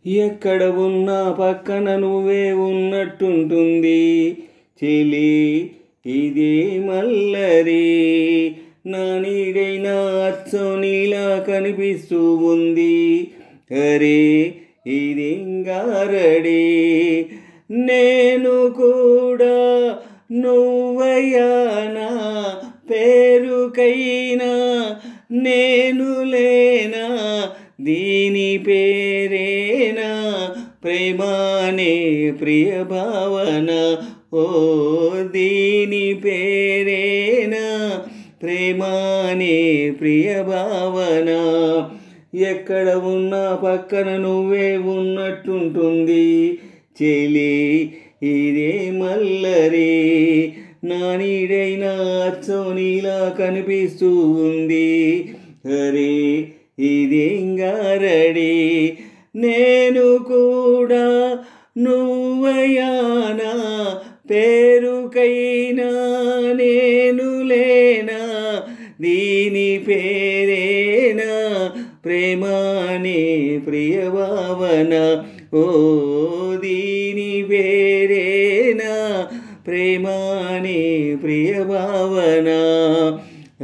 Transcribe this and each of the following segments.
ఎక్కడ ఉన్నా పక్కన నువ్వే ఉన్నట్టుంటుంది చెలి ఇదే మల్లరి నా నీడైనా అచ్చం నీలా కనిపిస్తూ ఉంది అరే ఇదింగారడి నేను కూడా నువ్వయ్యానా పేరుకైనా నేను లేనా దీని పేరేనా ప్రేమానే ప్రియ భావన ఓ దీని పేరేనా ప్రేమానే ప్రియ భావన ఎక్కడ ఉన్నా పక్కన నువ్వే ఉన్నట్టుంటుంది చెలి ఇదే మల్లరి నా నీడైనా అచ్చం నీలా కనిపిస్తూ ఉంది అరే ఇదింగారడి నేను కూడా నువ్వయ్యానా పేరుకైనా నేను లేనా దీని పేరేనా ప్రేమానే ప్రియ భావన ఓ దీని పేరేనా ప్రేమానే ప్రియ భావన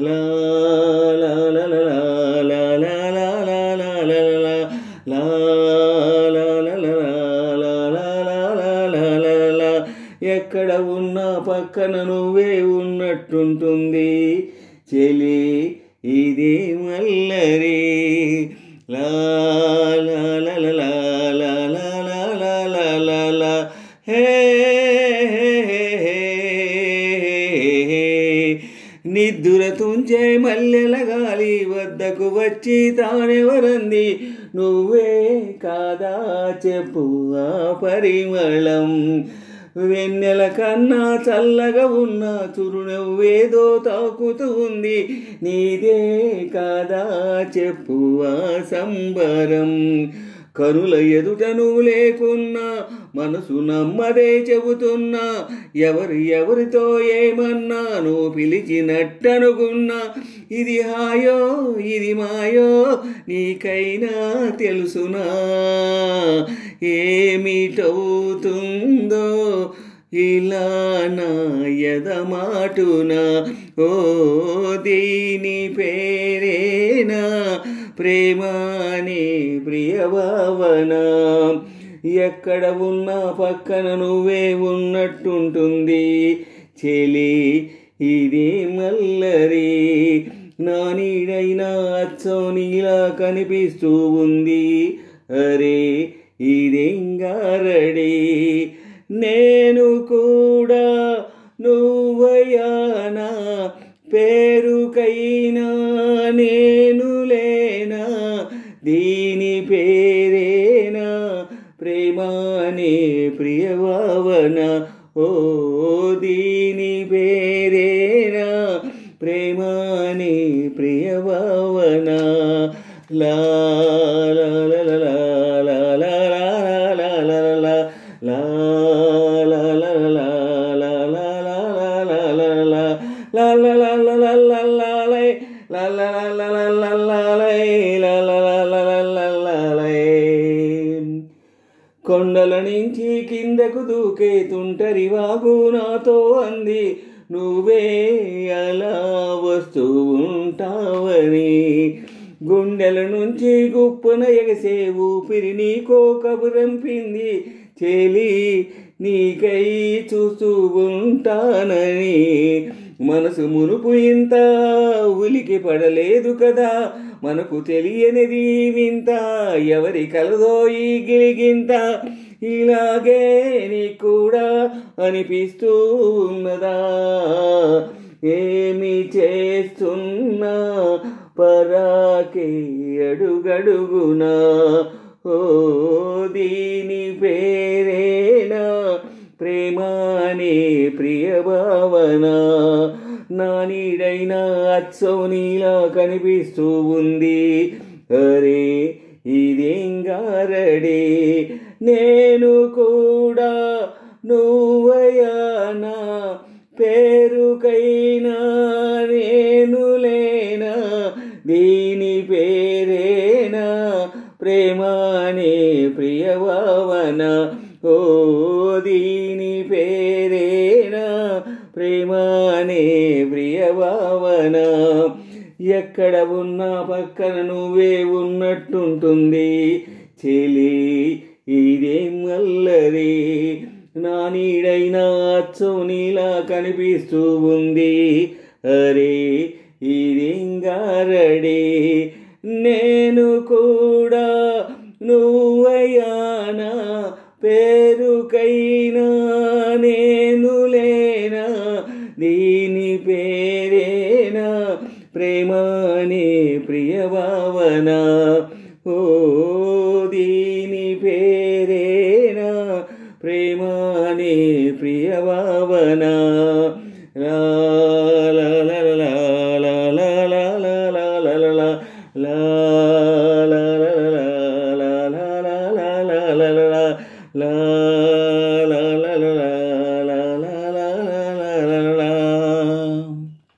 లా లా లా లా లా లా లా లా లా లా లా లా ఎక్కడ ఉన్నా పక్కన నువ్వే ఉన్నట్టుంటుంది చెలి ఇదే మల్లరి లా లా లా లా లా లా లా లా లా లా హే నిద్దుర తుంచే మల్లెల గాలి వద్దకు వచ్చి తానెవరంది నువ్వే కాదా చెప్పు ఆ పరిమళం వెన్నెల కన్నా చల్లగా ఉన్న చురునవ్వేదో తాకుతూ ఉంది నీదే కాదా చెప్పు ఆ సంబరం కనుల ఎదుట నువ్వు లేకున్నా మనసు నమ్మదే చెబుతున్నా ఎవరితో ఏమన్నా నువ్వు పిలిచినట్టనుకున్నా ఇది హాయో ఇది మాయో నీకైనా తెలుసునా ఏమిటవుతుందో ఇలా నా ఎదమాటునా ఓ దీని పేరేనా ప్రేమానే ప్రియ భావన ఎక్కడ ఉన్నా పక్కన నువ్వే ఉన్నట్టుంటుంది చెలి ఇది మల్లరి నా నీడైనా అచ్చం నీలా కనిపిస్తూ ఉంది అరే ఇదింగారడి నేను కూడా నువ్వయ్యానా పేరుకైనా నేను లేనా దీని పేరేనా ప్రేమానే ప్రియ భావన ఓ దీని పేరేనా ప్రేమానే ప్రియ భావన లా లా లా లా లా లా లా లా లా లా లా లా లా లా లా లా లా లా la la la la la la la la la la la la la la la కొండల నుంచి కిందకు దూకే తుంటరి వాగు నాతో అంది నువ్వే అలా వస్తూ ఉంటావని గుండెల నుంచి గుప్పున ఎగసే ఊపిరి నీకో కబురంపింది చెలి నీకై చూస్తూ ఉంటానని మనసు మునుపు ఇంత ఉలికి పడలేదు కదా మనకు తెలియనిది వింత ఎవరి కలదో ఈ గిలిగింత ఇలాగే నీకు కూడా అనిపిస్తూ ఉన్నదా ఏమి చేస్తున్నా పరాకే అడుగడుగునా ఓ దీని పేరేనా ప్రేమానే ప్రియ భావన నా నీడైనా అచ్చం నీలా కనిపిస్తూ ఉంది అరే ఇదింగారడి నేను కూడా నువ్వయ్యానా పేరుకైనా నేను లేనా దీని పేరేనా ప్రేమానే ప్రియ నా పక్కన నువ్వే ఉన్నట్టుంటుంది చెలి ఇదేం అల్లరి నా నీడైనా అచ్చం నీలా కనిపిస్తూ ఉంది అరే ఇదేం గారడి నేను కూడా నువ్వయ్యానా పేరుకైనా నేను లేనా దీని పేరేనా ప్రేమనే ప్రియ భావన ఓ దీని పేరేనా ప్రేమనే ప్రియ భావన లా లా లా లా లా లా లా లా లా లా లా లా లా లా la la la la la la la la la la la la